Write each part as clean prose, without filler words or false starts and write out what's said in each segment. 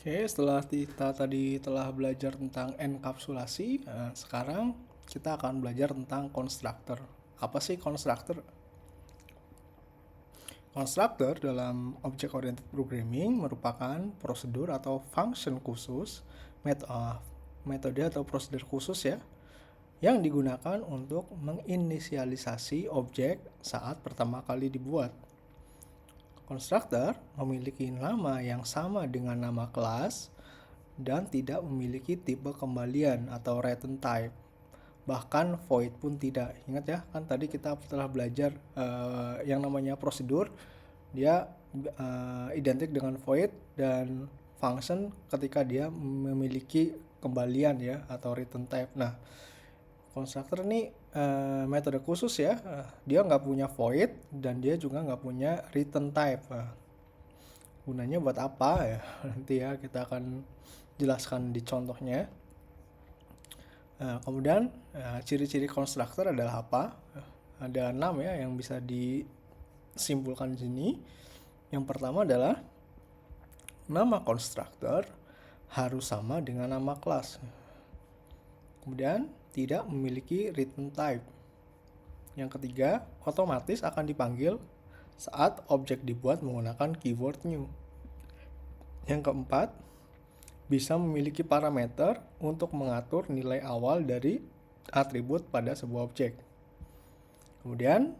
Oke, setelah kita tadi telah belajar tentang enkapsulasi, sekarang kita akan belajar tentang constructor. Apa sih constructor? Constructor dalam Object Oriented Programming merupakan prosedur atau function khusus, metode atau prosedur khusus ya, yang digunakan untuk menginisialisasi objek saat pertama kali dibuat. Constructor memiliki nama yang sama dengan nama kelas dan tidak memiliki tipe kembalian atau return type. Bahkan void pun tidak. Ingat ya, kan tadi kita telah belajar yang namanya prosedur, dia identik dengan void dan function ketika dia memiliki kembalian ya atau return type. Nah, constructor ini metode khusus ya, dia nggak punya void dan dia juga nggak punya return type. Gunanya buat apa ya? Nanti ya kita akan jelaskan di contohnya. Kemudian ciri-ciri constructor adalah apa? Ada 6 ya yang bisa disimpulkan di sini. Yang pertama adalah nama constructor harus sama dengan nama kelas. Kemudian tidak memiliki return type. Yang ketiga, otomatis akan dipanggil saat objek dibuat menggunakan keyword new. Yang keempat, bisa memiliki parameter untuk mengatur nilai awal dari atribut pada sebuah objek. Kemudian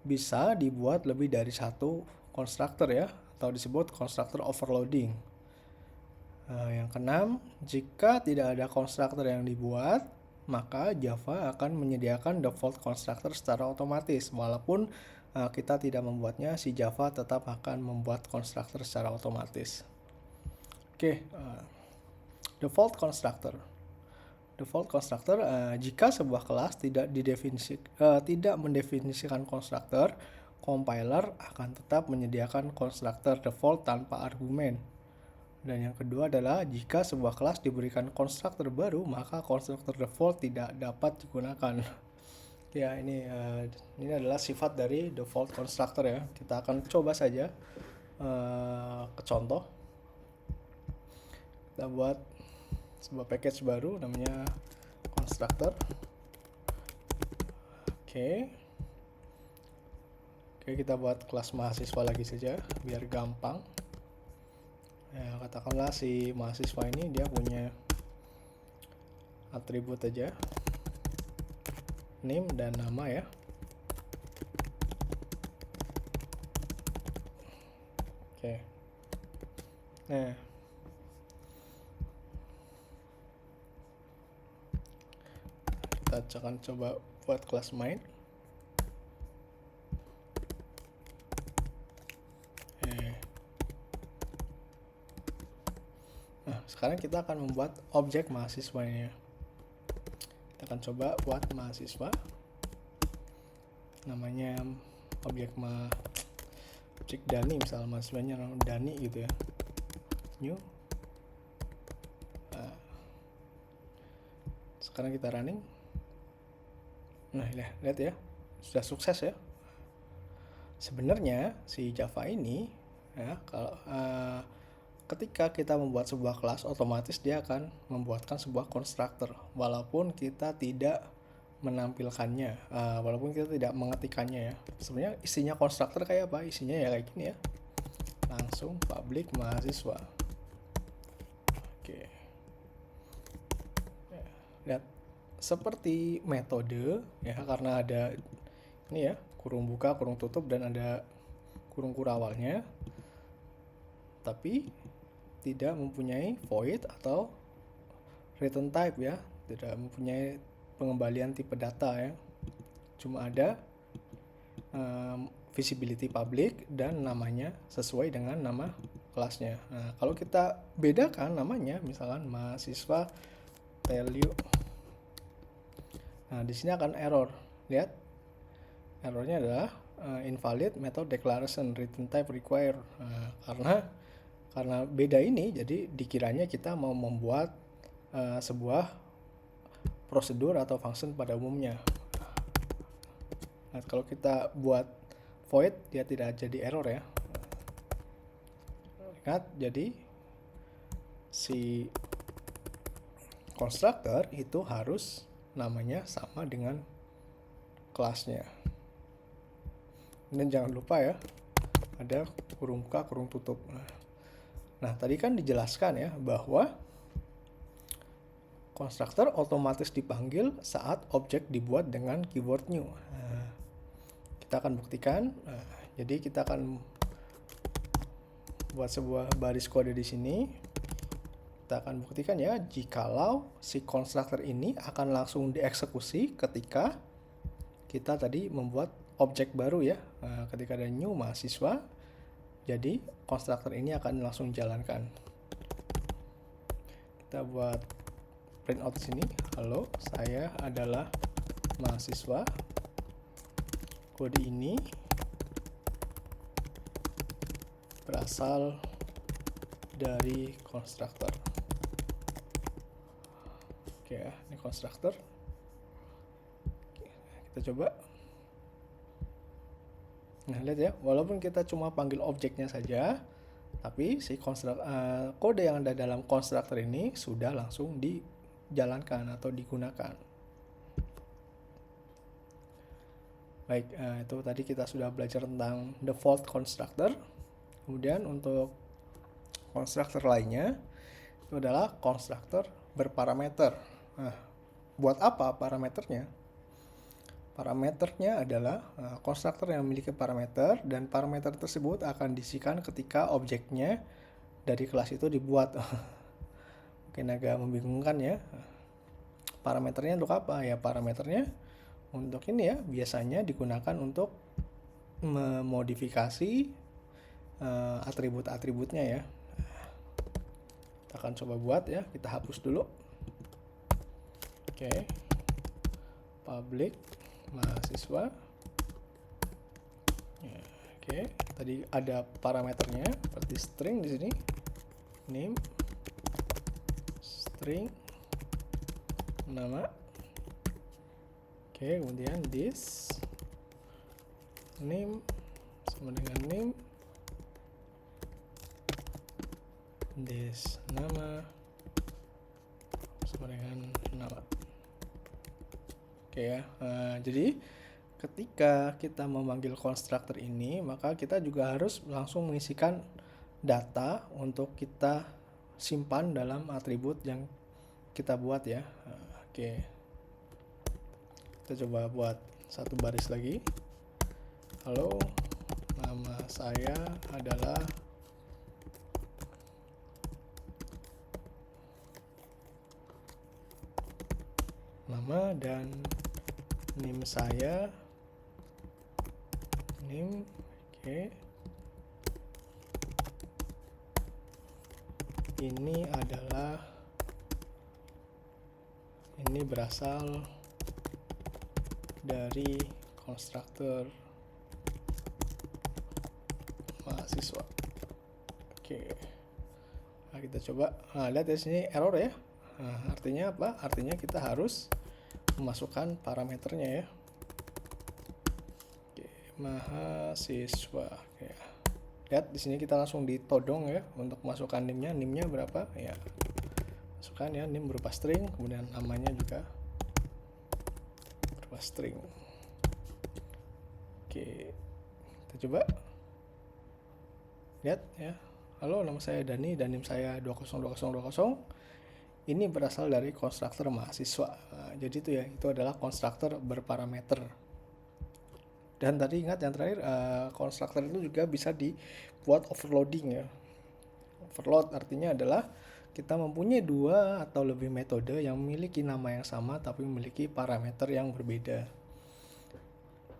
bisa dibuat lebih dari satu constructor ya, atau disebut constructor overloading. Yang keenam, jika tidak ada constructor yang dibuat, maka Java akan menyediakan default constructor secara otomatis. Walaupun kita tidak membuatnya, si Java tetap akan membuat constructor secara otomatis. Oke, default constructor. Default constructor, jika sebuah kelas tidak mendefinisikan constructor, compiler akan tetap menyediakan constructor default tanpa argumen. Dan yang kedua adalah jika sebuah kelas diberikan constructor baru, maka constructor default tidak dapat digunakan. Ya, ini adalah sifat dari default constructor ya. Kita akan coba saja ke contoh. Kita buat sebuah package baru namanya constructor. Oke, kita buat kelas mahasiswa lagi saja biar gampang. Ya, katakanlah si mahasiswa ini dia punya atribut aja, name dan nama ya. Oke. Nah, kita akan coba buat kelas main. Nah, sekarang kita akan membuat objek mahasiswa ini ya. Kita akan coba buat mahasiswa. Namanya objek Dani, misalnya mahasiswanya namanya Dani gitu ya. New. Sekarang kita running. Nah, lihat ya, sudah sukses ya. Sebenarnya si Java ini ya, kalau ketika kita membuat sebuah kelas, otomatis dia akan membuatkan sebuah constructor walaupun kita tidak menampilkannya, walaupun kita tidak mengetikkannya ya. Sebenarnya isinya constructor kayak apa? Isinya ya kayak gini ya, langsung public mahasiswa. Oke, lihat seperti metode ya, karena ada ini ya, kurung buka, kurung tutup, dan ada kurung kurawalnya, tapi tidak mempunyai void atau return type ya, tidak mempunyai pengembalian tipe data ya, cuma ada visibility public dan namanya sesuai dengan nama kelasnya. Nah, kalau kita bedakan namanya, misalkan mahasiswa value, nah di sini akan error. Lihat, errornya adalah invalid method declaration return type require. Karena beda ini, jadi dikiranya kita mau membuat sebuah prosedur atau function pada umumnya. Nah, kalau kita buat void, dia tidak jadi error ya. Ingat, jadi si konstruktor itu harus namanya sama dengan kelasnya. Dan jangan lupa ya, ada kurung buka, kurung tutup. Nah, tadi kan dijelaskan ya bahwa konstruktor otomatis dipanggil saat objek dibuat dengan keyword new. Nah, kita akan buktikan. Nah, jadi kita akan buat sebuah baris kode di sini. Kita akan buktikan ya, jikalau si konstruktor ini akan langsung dieksekusi ketika kita tadi membuat objek baru ya. Nah, ketika ada new mahasiswa, jadi konstruktor ini akan langsung dijalankan. Kita buat print out di sini. Halo, saya adalah mahasiswa. Kode ini berasal dari konstruktor. Oke ya, ini konstruktor. Kita coba. Nah, lihat ya, walaupun kita cuma panggil objeknya saja, tapi si kode yang ada dalam konstruktor ini sudah langsung dijalankan atau digunakan. Baik, itu tadi kita sudah belajar tentang default constructor. Kemudian untuk konstruktor lainnya, itu adalah konstruktor berparameter. Nah, buat apa parameternya? Parameternya adalah konstruktor yang memiliki parameter, dan parameter tersebut akan diisikan ketika objeknya dari kelas itu dibuat. Mungkin agak membingungkan ya. Parameternya untuk apa? Ya, parameternya untuk ini ya, biasanya digunakan untuk memodifikasi atribut-atributnya ya. Kita akan coba buat ya, kita hapus dulu. Oke. Public mahasiswa. Ya, oke, tadi ada parameternya seperti string di sini. Name, string, nama. Oke, kemudian this name sama dengan name, this nama sama dengan nama. Oke ya, jadi ketika kita memanggil konstruktor ini, maka kita juga harus langsung mengisikan data untuk kita simpan dalam atribut yang kita buat ya. Oke. Kita coba buat satu baris lagi. Halo, nama saya adalah nama dan name saya name. Oke. Ini berasal dari konstruktor mahasiswa. Oke. Nah, kita coba. Nah, lihat di sini error ya. Nah, artinya apa? Artinya kita harus memasukkan parameternya ya. Oke, mahasiswa. Oke. Lihat di sini kita langsung ditodong ya untuk masukkan NIM-nya. NIM-nya berapa? Ya. Masukkan ya, NIM berupa string, kemudian namanya juga berupa string. Oke. Kita coba. Lihat ya. Halo, nama saya Dani dan NIM saya 202020. Ini berasal dari konstruktor mahasiswa. Nah, jadi itu ya, itu adalah konstruktor berparameter. Dan tadi ingat yang terakhir, konstruktor itu juga bisa dibuat overloading ya. Overload artinya adalah kita mempunyai dua atau lebih metode yang memiliki nama yang sama tapi memiliki parameter yang berbeda.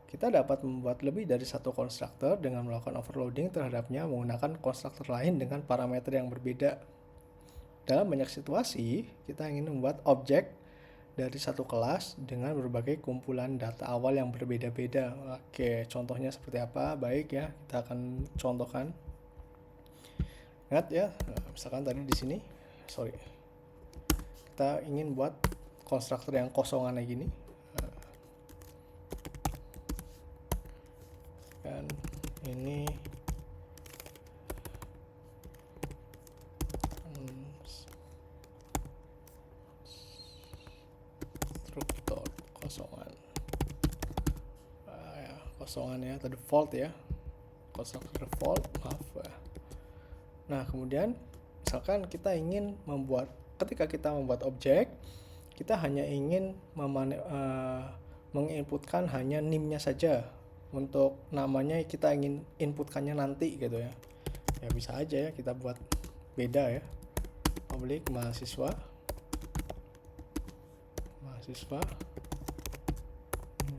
Kita dapat membuat lebih dari satu konstruktor dengan melakukan overloading terhadapnya menggunakan konstruktor lain dengan parameter yang berbeda. Dalam banyak situasi, kita ingin membuat objek dari satu kelas dengan berbagai kumpulan data awal yang berbeda-beda. Oke, contohnya seperti apa? Baik ya, kita akan contohkan. Ingat ya, misalkan tadi di sini, kita ingin buat konstruktor yang kosongan kayak gini. Dan ini kekosongan ya, atau default ya, konstruktor default, maaf ya. Nah kemudian misalkan kita ingin ketika kita membuat objek, kita hanya ingin menginputkan hanya nim-nya saja. Untuk namanya kita ingin inputkannya nanti gitu ya. Ya bisa aja ya kita buat beda ya. Public mahasiswa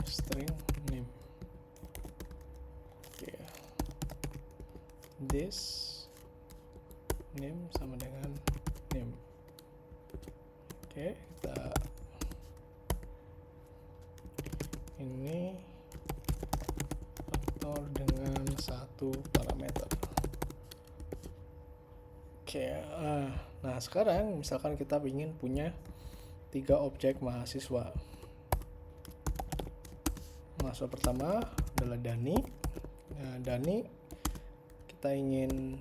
string name. Oke. This name sama dengan name. Oke, kita ini faktor dengan satu parameter. Oke, nah sekarang misalkan kita ingin punya 3 objek mahasiswa. Mahasiswa pertama adalah Dani. Nah, Dani kita ingin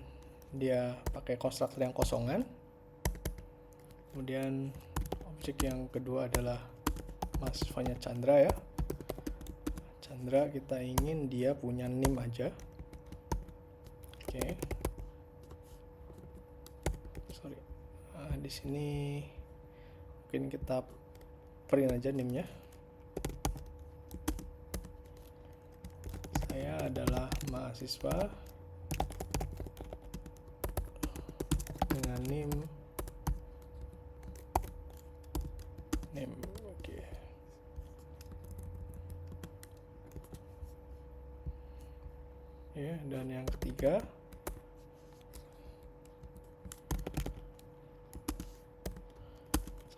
dia pakai konstruktor yang kosongan. Kemudian objek yang kedua adalah mahasiswanya Chandra ya. Chandra kita ingin dia punya nim aja. Oke. Sorry. Di sini mungkin kita print aja nimnya. Saya adalah mahasiswa dengan nim. Oke. Ya, dan yang ketiga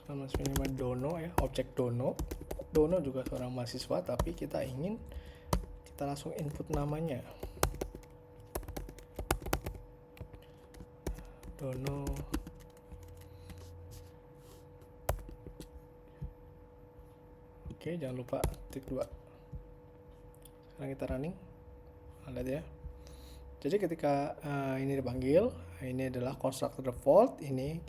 maksudnya nama Dono ya, objek Dono. Dono juga seorang mahasiswa, tapi kita ingin kita langsung input namanya. Dono. Oke, jangan lupa titik 2. Sekarang kita running. Lihat ya. Jadi ketika ini dipanggil, ini adalah konstruktor default. Ini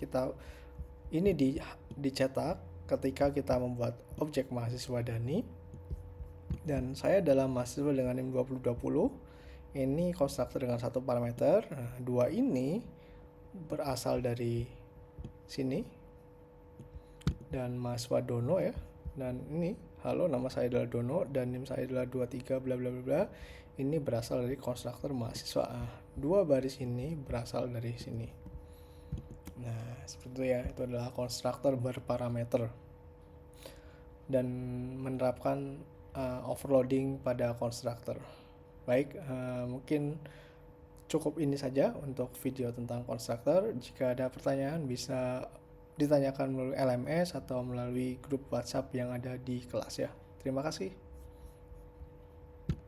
dicetak ketika kita membuat objek mahasiswa Dani. Dan saya adalah mahasiswa dengan NIM 2020. Ini konstruktor dengan satu parameter. Nah, 2 ini berasal dari sini. Dan mahasiswa Dono ya. Dan ini, halo, nama saya adalah Dono dan NIM saya adalah 23 bla bla bla bla. Ini berasal dari konstruktor mahasiswa. 2 baris ini berasal dari sini. Nah, seperti itu ya. Itu adalah konstruktor berparameter. Dan menerapkan overloading pada konstruktor. Baik, mungkin cukup ini saja untuk video tentang konstruktor. Jika ada pertanyaan bisa ditanyakan melalui LMS atau melalui grup WhatsApp yang ada di kelas ya. Terima kasih.